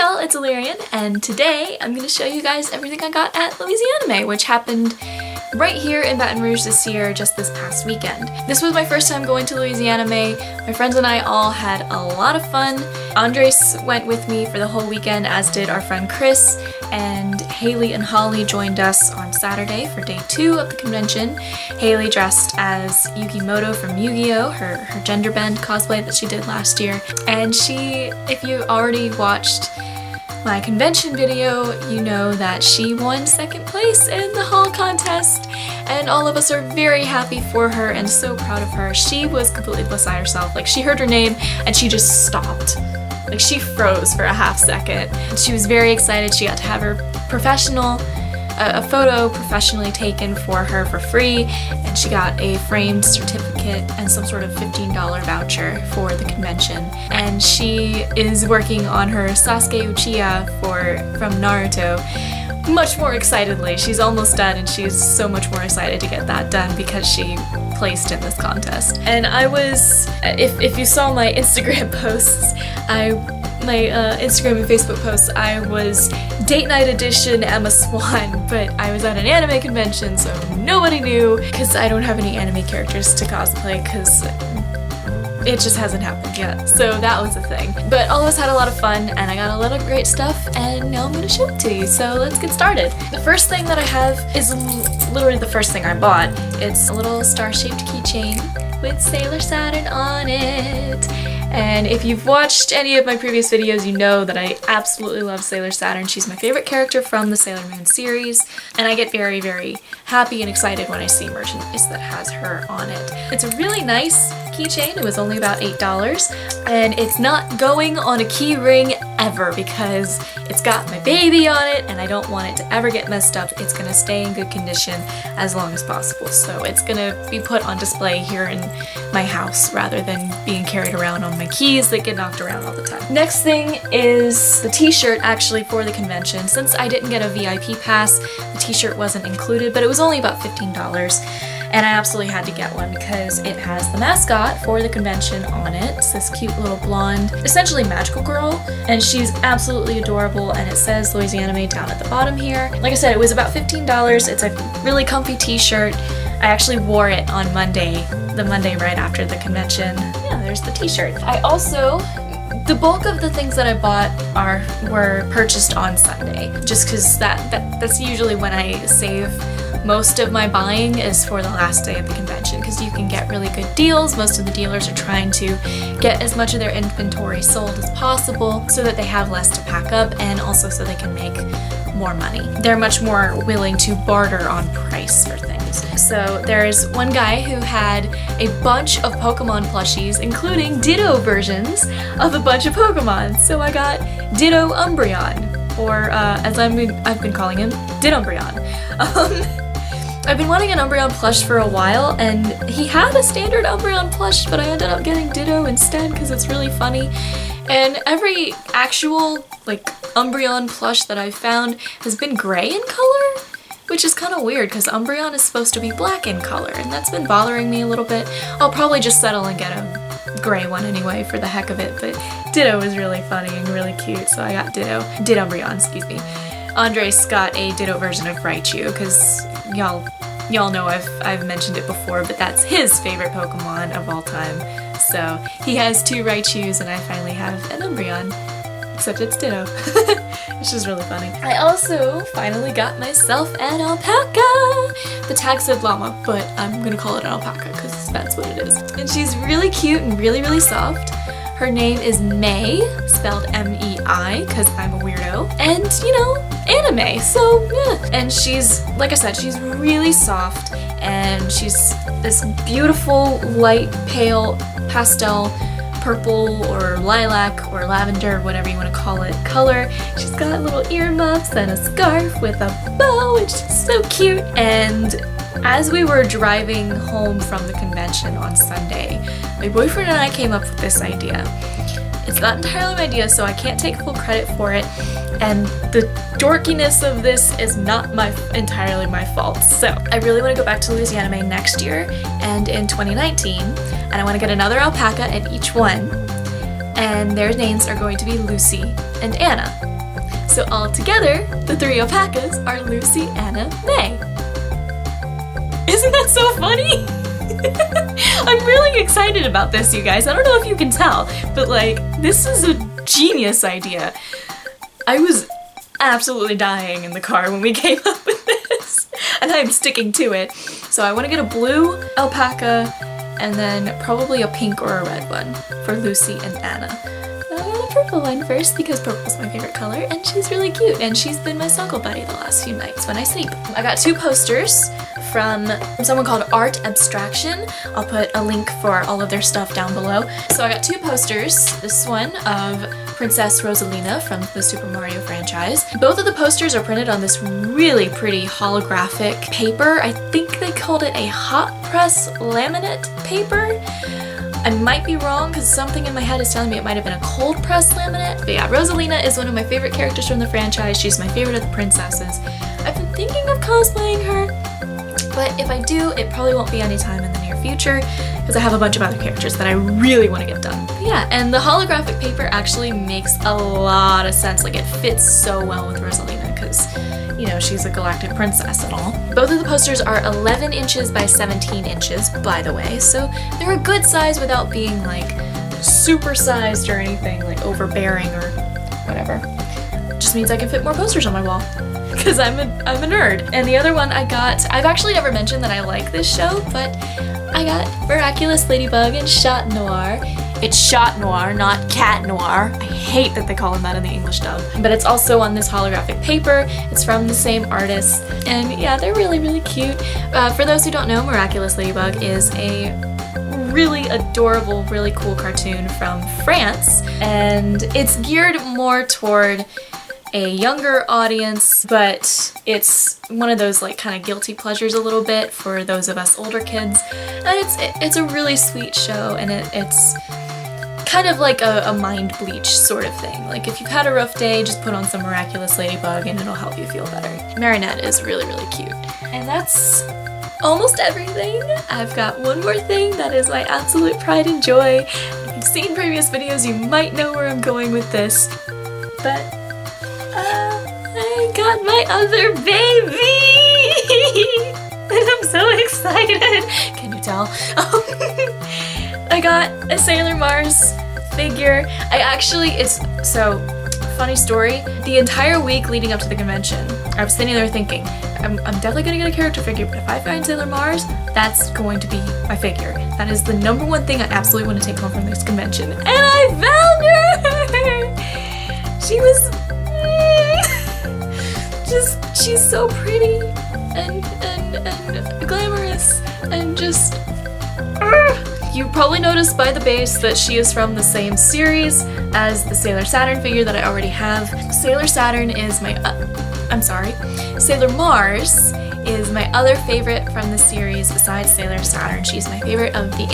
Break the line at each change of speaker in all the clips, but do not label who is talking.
y'all, it's Alirien, and today I'm going to show you guys everything I got at Louisianime, which happened right here in Baton Rouge this year, just this past weekend. This was my first time going to Louisianime. My friends and I all had a lot of fun. Andres went with me for the whole weekend, as did our friend Chris, and Haley and Holly joined us on Saturday for day 2 of the convention. Haley dressed as Yukimoto from Yu-Gi-Oh!, her gender bend cosplay that she did last year. And she, if you already watched my convention video, you know that she won 2nd place in the hall contest, and all of us are very happy for her and so proud of her. She was completely beside herself. Like, she heard her name and she just stopped. Like, she froze for a half second. She was very excited. She got to have her a photo professionally taken for her for free, and she got a framed certificate and some sort of $15 voucher for the convention. And she is working on her Sasuke Uchiha from Naruto much more excitedly. She's almost done, and she's so much more excited to get that done because she placed in this contest. And I was, if you saw my Instagram posts, my Instagram and Facebook posts, I was Date Night Edition Emma Swan, but I was at an anime convention, so nobody knew, because I don't have any anime characters to cosplay, because it just hasn't happened yet. So that was a thing. But all of us had a lot of fun, and I got a lot of great stuff, and now I'm gonna show it to you, so let's get started. The first thing that I have is literally the first thing I bought. It's a little star-shaped keychain with Sailor Saturn on it. And if you've watched any of my previous videos, you know that I absolutely love Sailor Saturn. She's my favorite character from the Sailor Moon series, and I get very, very happy and excited when I see merchandise that has her on it. It's a really nice keychain. It was only about $8, and it's not going on a key ring ever because it's got my baby on it, and I don't want it to ever get messed up. It's gonna stay in good condition as long as possible, so it's gonna be put on display here in my house rather than being carried around on my keys that get knocked around all the time. Next thing is the t-shirt, actually, for the convention. Since I didn't get a VIP pass, the t-shirt wasn't included, but it was only about $15. And I absolutely had to get one because it has the mascot for the convention on it. It's this cute little blonde, essentially magical girl, and she's absolutely adorable, and it says Louisianime down at the bottom here. Like I said, it was about $15. It's a really comfy t-shirt. I actually wore it on Monday, the Monday right after the convention. Yeah, there's the t-shirt. I also, the bulk of the things that I bought were purchased on Sunday, just because that's usually when I save most of my buying is for the last day of the convention, because you can get really good deals. Most of the dealers are trying to get as much of their inventory sold as possible so that they have less to pack up, and also so they can make more money. They're much more willing to barter on price for things. So there's one guy who had a bunch of Pokemon plushies, including Ditto versions of a bunch of Pokemon. So I got Ditto Umbreon, or as I've been calling him, Dittombreon. I've been wanting an Umbreon plush for a while, and he had a standard Umbreon plush, but I ended up getting Ditto instead because it's really funny. And every actual, like, Umbreon plush that I've found has been gray in color, which is kind of weird because Umbreon is supposed to be black in color, and that's been bothering me a little bit. I'll probably just settle and get a gray one anyway for the heck of it, but Ditto is really funny and really cute, so I got Dittombreon, excuse me. Andres got a Ditto version of Raichu, because y'all know I've mentioned it before, but that's his favorite Pokemon of all time. So he has 2 Raichus, and I finally have an Umbreon, except it's Ditto, which is really funny. I also finally got myself an alpaca! The tag said llama, but I'm gonna call it an alpaca because that's what it is. And she's really cute and really, really soft. Her name is May, spelled M-E-I, because I'm a weirdo, and, you know, anime, so yeah. And she's, like I said, she's really soft, and she's this beautiful, light, pale, pastel, purple, or lilac, or lavender, whatever you want to call it, color. She's got little earmuffs and a scarf with a bow, and she's so cute. And as we were driving home from the convention on Sunday, my boyfriend and I came up with this idea. It's not entirely my idea, so I can't take full credit for it, and the dorkiness of this is not entirely my fault. So I really want to go back to Louisianime next year and in 2019, and I want to get another alpaca at each one, and their names are going to be Lucy and Anna. So all together, the three alpacas are Louisianime. Isn't that so funny? I'm really excited about this, you guys. I don't know if you can tell, but like, this is a genius idea. I was absolutely dying in the car when we came up with this, and I'm sticking to it. So I want to get a blue alpaca and then probably a pink or a red one for Lucy and Anna. I got a purple one first because purple's my favorite color and she's really cute and she's been my snuggle buddy the last few nights when I sleep. I got two posters from someone called ARTAbstraction. I'll put a link for all of their stuff down below. So I got two posters. This one of Princess Rosalina from the Super Mario franchise. Both of the posters are printed on this really pretty holographic paper. I think they called it a hot press laminate paper. I might be wrong because something in my head is telling me it might have been a cold press laminate. But yeah, Rosalina is one of my favorite characters from the franchise. She's my favorite of the princesses. I've been thinking of cosplaying her, but if I do, it probably won't be anytime in the near future because I have a bunch of other characters that I really want to get done. But yeah, and the holographic paper actually makes a lot of sense. Like, it fits so well with Rosalina because, you know, she's a galactic princess and all. Both of the posters are 11 inches by 17 inches, by the way, so they're a good size without being like super sized or anything like overbearing or whatever. Just means I can fit more posters on my wall because I'm a nerd. And the other one I got, I've actually never mentioned that I like this show, but I got Miraculous Ladybug and Chat Noir. It's Chat Noir, not Cat Noir. I hate that they call him that in the English dub. But it's also on this holographic paper. It's from the same artist. And yeah, they're really, really cute. For those who don't know, Miraculous Ladybug is a really adorable, really cool cartoon from France. And it's geared more toward a younger audience, but it's one of those like kind of guilty pleasures a little bit for those of us older kids. And it's a really sweet show, and it's kind of like a mind bleach sort of thing. Like, if you've had a rough day, just put on some Miraculous Ladybug and it'll help you feel better. Marinette is really, really cute. And that's almost everything. I've got one more thing that is my absolute pride and joy. If you've seen previous videos, you might know where I'm going with this, but I got my other baby! And I'm so excited! Can you tell? I got a Sailor Mars figure. So, funny story, the entire week leading up to the convention, I was sitting there thinking, I'm definitely gonna get a character figure, but if I find Sailor Mars, that's going to be my figure. That is the number one thing I absolutely want to take home from this convention. And I found her! She was she's so pretty and glamorous and just you probably noticed by the base that she is from the same series as the Sailor Saturn figure that I already have. Sailor Saturn is Sailor Mars is my other favorite from the series besides Sailor Saturn. She's my favorite of the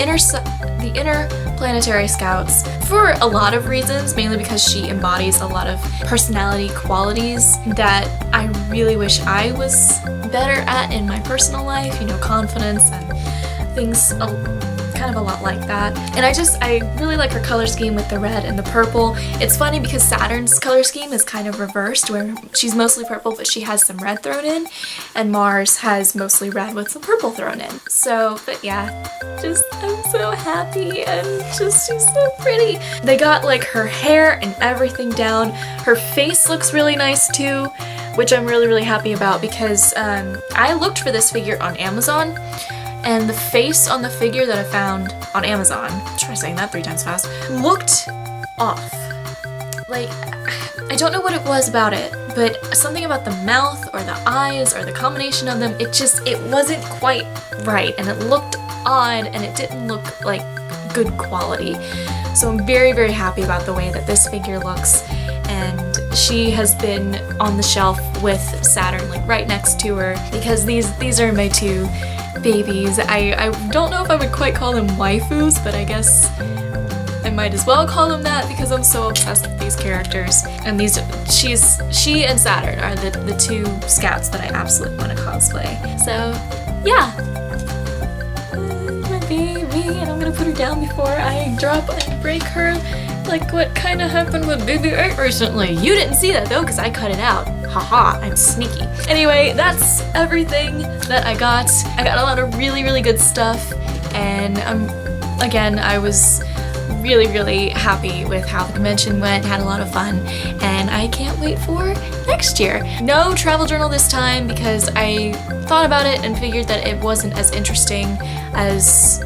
interplanetary scouts for a lot of reasons, mainly because she embodies a lot of personality qualities that I really wish I was better at in my personal life, you know, confidence and things kind of a lot like that. And I really like her color scheme with the red and the purple. It's funny because Saturn's color scheme is kind of reversed, where she's mostly purple but she has some red thrown in, and Mars has mostly red with some purple thrown in. So, but yeah, I'm so happy, and she's so pretty. They got like her hair and everything down. Her face looks really nice too, which I'm really, really happy about because I looked for this figure on Amazon, and the face on the figure that I found on Amazon, try saying that 3 times fast, looked off. Like, I don't know what it was about it, but something about the mouth or the eyes or the combination of them, it wasn't quite right, and it looked odd, and it didn't look like good quality. So I'm very, very happy about the way that this figure looks, and she has been on the shelf with Saturn, like right next to her, because these are my two babies. I don't know if I would quite call them waifus, but I guess I might as well call them that because I'm so obsessed with these characters. And she and Saturn are the two scouts that I absolutely want to cosplay. So yeah, my baby, and I'm gonna put her down before I drop and break her. Like what kind of happened with BB-8 recently? You didn't see that though, because I cut it out. Haha, I'm sneaky. Anyway, that's everything that I got. I got a lot of really, really good stuff, and again, I was really happy with how the convention went, had a lot of fun, and I can't wait for next year. No travel journal this time because I thought about it and figured that it wasn't as interesting as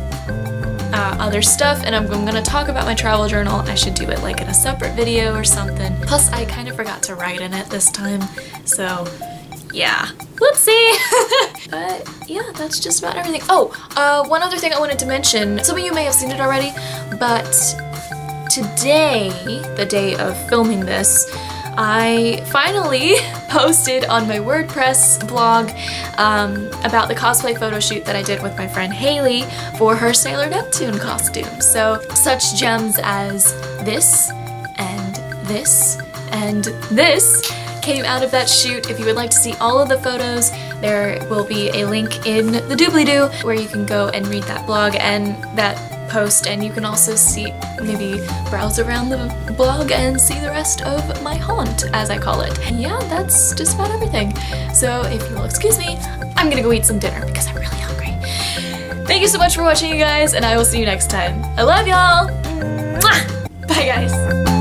other stuff, and I'm gonna talk about my travel journal. I should do it like in a separate video or something. Plus, I kind of forgot to write in it this time, so yeah. Whoopsie! But yeah, that's just about everything. Oh, one other thing I wanted to mention. Some of you may have seen it already, but today, the day of filming this, I finally posted on my WordPress blog about the cosplay photo shoot that I did with my friend Haley for her Sailor Neptune costume. So such gems as this and this and this came out of that shoot. If you would like to see all of the photos, there will be a link in the doobly-doo where you can go and read that blog and that post, and you can also see, maybe browse around the blog and see the rest of my haunt, as I call it. And yeah, that's just about everything. So if you will excuse me, I'm gonna go eat some dinner because I'm really hungry. Thank you so much for watching, you guys, and I will see you next time. I love y'all! Mwah! Bye, guys!